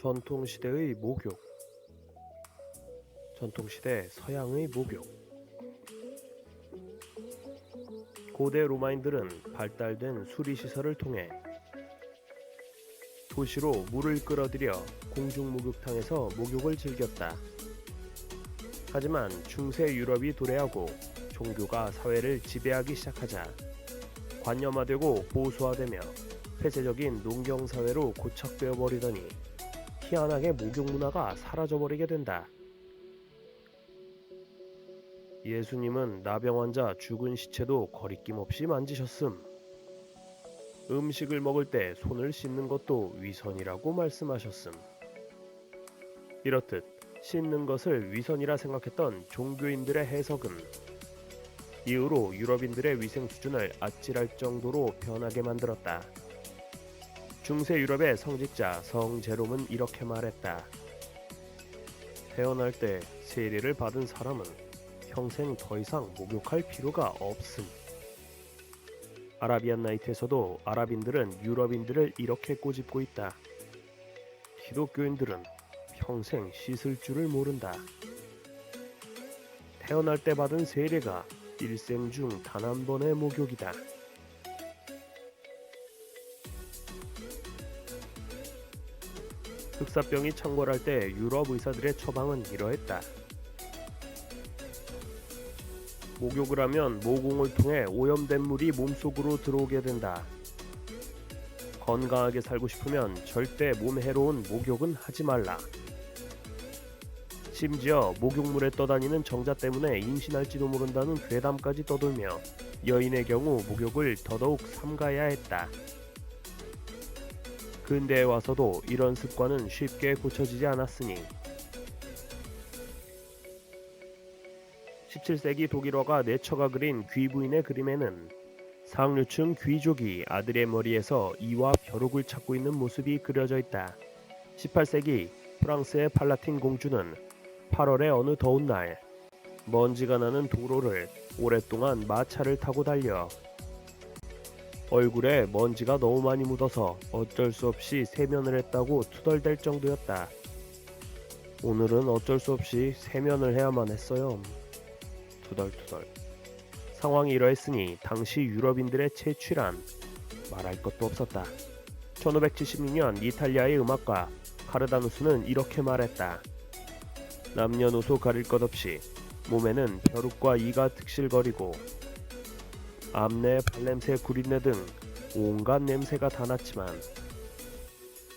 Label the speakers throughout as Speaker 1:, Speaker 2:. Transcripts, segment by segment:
Speaker 1: 전통시대의 목욕, 전통시대 서양의 목욕. 고대 로마인들은 발달된 수리시설을 통해 도시로 물을 끌어들여 공중목욕탕에서 목욕을 즐겼다. 하지만 중세 유럽이 도래하고 종교가 사회를 지배하기 시작하자 관념화되고 보수화되며 폐쇄적인 농경사회로 고착되어 버리더니 희한하게 목욕 문화가 사라져버리게 된다. 예수님은 나병 환자 죽은 시체도 거리낌 없이 만지셨음. 음식을 먹을 때 손을 씻는 것도 위선이라고 말씀하셨음. 이렇듯 씻는 것을 위선이라 생각했던 종교인들의 해석은 이후로 유럽인들의 위생 수준을 아찔할 정도로 변하게 만들었다. 중세 유럽의 성직자 성 제롬은 이렇게 말했다. 태어날 때 세례를 받은 사람은 평생 더 이상 목욕할 필요가 없음. 아라비안 나이트에서도 아랍인들은 유럽인들을 이렇게 꼬집고 있다. 기독교인들은 평생 씻을 줄을 모른다. 태어날 때 받은 세례가 일생 중 단 한 번의 목욕이다. 흑사병이 창궐할 때 유럽 의사들의 처방은 이러했다. 목욕을 하면 모공을 통해 오염된 물이 몸속으로 들어오게 된다. 건강하게 살고 싶으면 절대 몸에 해로운 목욕은 하지 말라. 심지어 목욕물에 떠다니는 정자 때문에 임신할지도 모른다는 괴담까지 떠돌며 여인의 경우 목욕을 더더욱 삼가야 했다. 근대에 와서도 이런 습관은 쉽게 고쳐지지 않았으니 17세기 독일화가 네처가 그린 귀부인의 그림에는 상류층 귀족이 아들의 머리에서 이와 벼룩을 찾고 있는 모습이 그려져 있다. 18세기 프랑스의 팔라틴 공주는 8월의 어느 더운 날 먼지가 나는 도로를 오랫동안 마차를 타고 달려 얼굴에 먼지가 너무 많이 묻어서 어쩔 수 없이 세면을 했다고 투덜댈 정도였다. 오늘은 어쩔 수 없이 세면을 해야만 했어요. 투덜투덜. 상황이 이러했으니 당시 유럽인들의 채취란 말할 것도 없었다. 1576년 이탈리아의 음악가 카르다누스는 이렇게 말했다. 남녀노소 가릴 것 없이 몸에는 벼룩과 이가 특실거리고 암내, 발냄새, 구린내 등 온갖 냄새가 다 났지만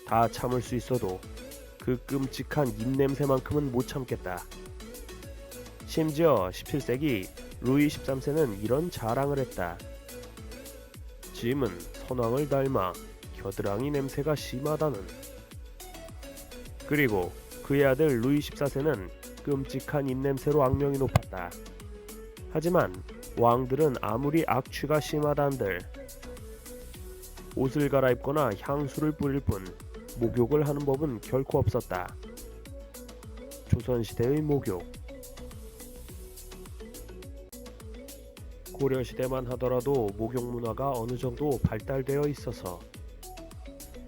Speaker 1: 다 참을 수 있어도 그 끔찍한 입냄새만큼은 못 참겠다. 심지어 17세기 루이 13세는 이런 자랑을 했다. 짐은 선왕을 닮아 겨드랑이 냄새가 심하다는. 그리고 그의 아들 루이 14세는 끔찍한 입냄새로 악명이 높았다. 하지만 왕들은 아무리 악취가 심하다한들 옷을 갈아입거나 향수를 뿌릴 뿐 목욕을 하는 법은 결코 없었다. 조선시대의 목욕. 고려시대만 하더라도 목욕 문화가 어느 정도 발달되어 있어서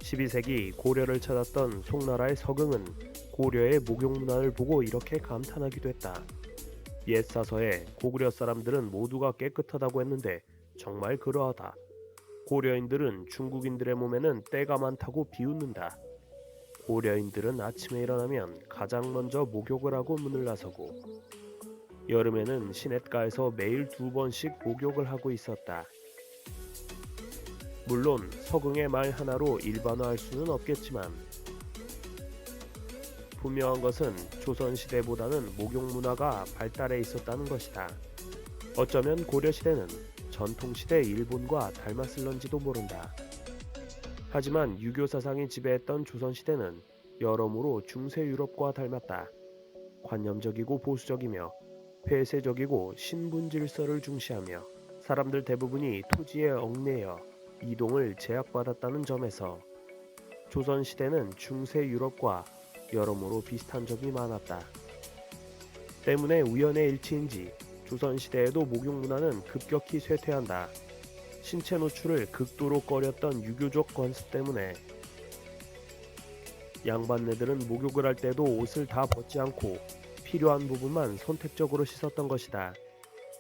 Speaker 1: 12세기 고려를 찾았던 송나라의 서경은 고려의 목욕 문화를 보고 이렇게 감탄하기도 했다. 옛 사서에 고구려 사람들은 모두가 깨끗하다고 했는데 정말 그러하다. 고려인들은 중국인들의 몸에는 때가 많다고 비웃는다. 고려인들은 아침에 일어나면 가장 먼저 목욕을 하고 문을 나서고 여름에는 시냇가에서 매일 2번씩 목욕을 하고 있었다. 물론 서경의 말 하나로 일반화할 수는 없겠지만 분명한 것은 조선시대보다는 목욕 문화가 발달해 있었다는 것이다. 어쩌면 고려시대는 전통시대 일본과 닮았을런지도 모른다. 하지만 유교 사상이 지배했던 조선시대는 여러모로 중세 유럽과 닮았다. 관념적이고 보수적이며 폐쇄적이고 신분 질서를 중시하며 사람들 대부분이 토지에 얽매여 이동을 제약받았다는 점에서 조선시대는 중세 유럽과 여러모로 비슷한 점이 많았다. 때문에 우연의 일치인지 조선시대에도 목욕 문화는 급격히 쇠퇴한다. 신체 노출을 극도로 꺼렸던 유교적 관습 때문에 양반네들은 목욕을 할 때도 옷을 다 벗지 않고 필요한 부분만 선택적으로 씻었던 것이다.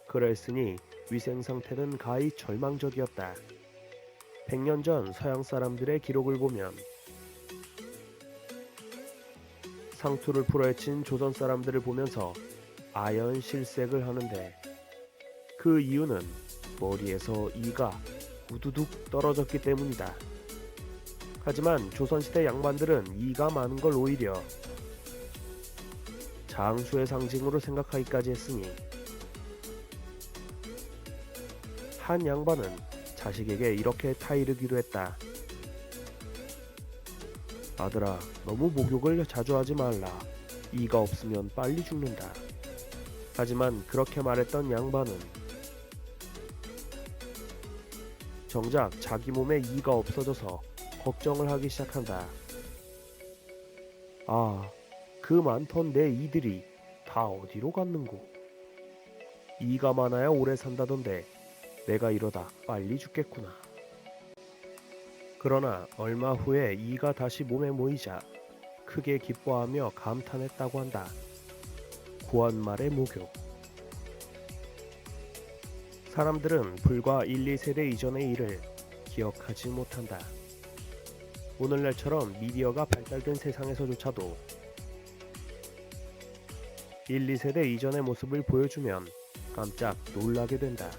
Speaker 1: 그랬으니 위생 상태는 가히 절망적이었다. 100년 전 서양 사람들의 기록을 보면 상투를 풀어헤친 조선 사람들을 보면서 아연 실색을 하는데 그 이유는 머리에서 이가 우두둑 떨어졌기 때문이다. 하지만 조선시대 양반들은 이가 많은 걸 오히려 장수의 상징으로 생각하기까지 했으니 한 양반은 자식에게 이렇게 타이르기도 했다. 아들아, 너무 목욕을 자주 하지 말라. 이가 없으면 빨리 죽는다. 하지만 그렇게 말했던 양반은 정작 자기 몸에 이가 없어져서 걱정을 하기 시작한다. 아, 그 많던 내 이들이 다 어디로 갔는고? 이가 많아야 오래 산다던데 내가 이러다 빨리 죽겠구나. 그러나 얼마 후에 이가 다시 몸에 모이자 크게 기뻐하며 감탄했다고 한다. 구한말의 목욕. 사람들은 불과 1, 2세대 이전의 일을 기억하지 못한다. 오늘날처럼 미디어가 발달된 세상에서조차도 1, 2세대 이전의 모습을 보여주면 깜짝 놀라게 된다.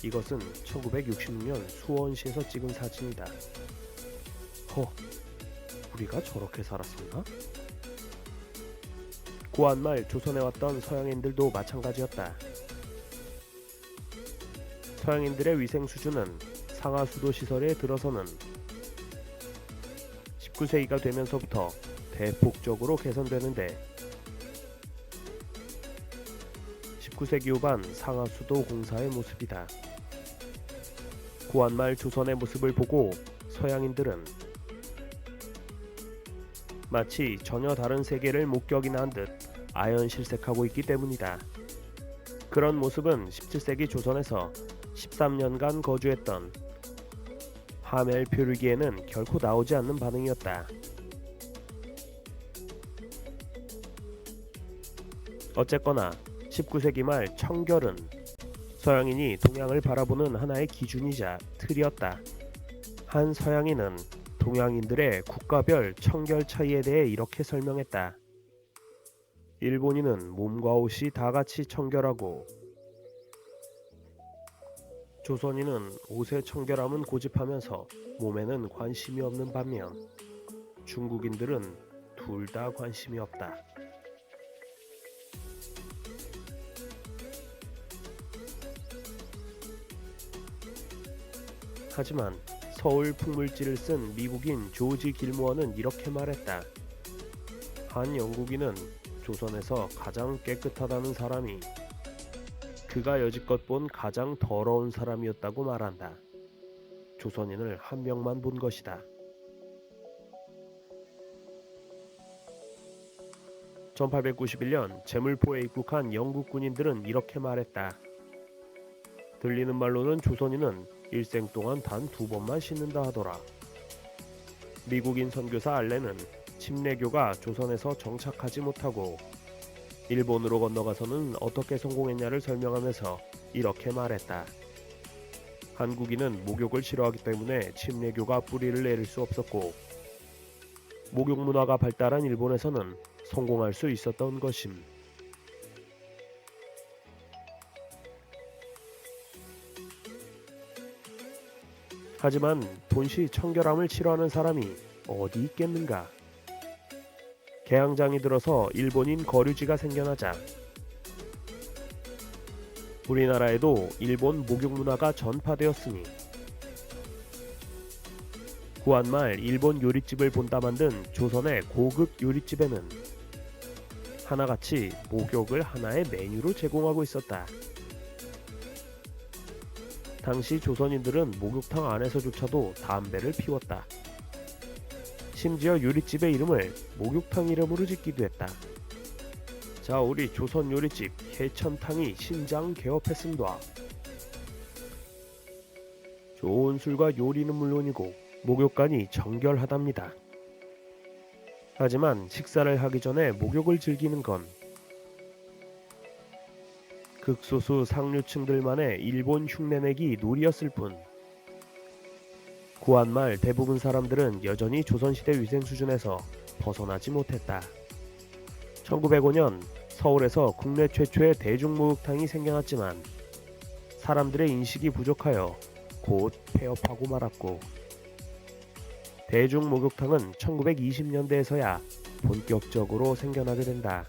Speaker 1: 이것은 1966년 수원시에서 찍은 사진이다. 우리가 저렇게 살았었나? 구한말 조선에 왔던 서양인들도 마찬가지였다. 서양인들의 위생 수준은 상하수도 시설에 들어서는 19세기가 되면서부터 대폭적으로 개선되는데 19세기 후반 상하수도 공사의 모습이다. 구한말 조선의 모습을 보고 서양인들은 마치 전혀 다른 세계를 목격이나 한 듯 아연실색하고 있기 때문이다. 그런 모습은 17세기 조선에서 13년간 거주했던 하멜 표류기에는 결코 나오지 않는 반응이었다. 어쨌거나 19세기 말 청결은 서양인이 동양을 바라보는 하나의 기준이자 틀이었다. 한 서양인은 동양인들의 국가별 청결 차이에 대해 이렇게 설명했다. 일본인은 몸과 옷이 다 같이 청결하고 조선인은 옷의 청결함은 고집하면서 몸에는 관심이 없는 반면 중국인들은 둘 다 관심이 없다. 하지만 서울 풍물지를 쓴 미국인 조지 길모어는 이렇게 말했다. 한 영국인은 조선에서 가장 깨끗하다는 사람이 그가 여지껏 본 가장 더러운 사람이었다고 말한다. 조선인을 한 명만 본 것이다. 1891년 제물포에 입국한 영국 군인들은 이렇게 말했다. 들리는 말로는 조선인은 일생 동안 단 2번만 씻는다 하더라. 미국인 선교사 알렌은 침례교가 조선에서 정착하지 못하고 일본으로 건너가서는 어떻게 성공했냐를 설명하면서 이렇게 말했다. 한국인은 목욕을 싫어하기 때문에 침례교가 뿌리를 내릴 수 없었고 목욕 문화가 발달한 일본에서는 성공할 수 있었던 것임. 하지만 본시 청결함을 싫어하는 사람이 어디 있겠는가? 개항장이 들어서 일본인 거류지가 생겨나자 우리나라에도 일본 목욕 문화가 전파되었으니 구한말 일본 요리집을 본따 만든 조선의 고급 요리집에는 하나같이 목욕을 하나의 메뉴로 제공하고 있었다. 당시 조선인들은 목욕탕 안에서조차도 담배를 피웠다. 심지어 요리집의 이름을 목욕탕 이름으로 짓기도 했다. 자, 우리 조선 요리집 해천탕이 신장 개업했습니다. 좋은 술과 요리는 물론이고 목욕간이 정결하답니다. 하지만 식사를 하기 전에 목욕을 즐기는 건 극소수 상류층들만의 일본 흉내내기 놀이였을 뿐, 구한말 대부분 사람들은 여전히 조선시대 위생 수준에서 벗어나지 못했다. 1905년 서울에서 국내 최초의 대중목욕탕이 생겨났지만 사람들의 인식이 부족하여 곧 폐업하고 말았고, 대중목욕탕은 1920년대에서야 본격적으로 생겨나게 된다.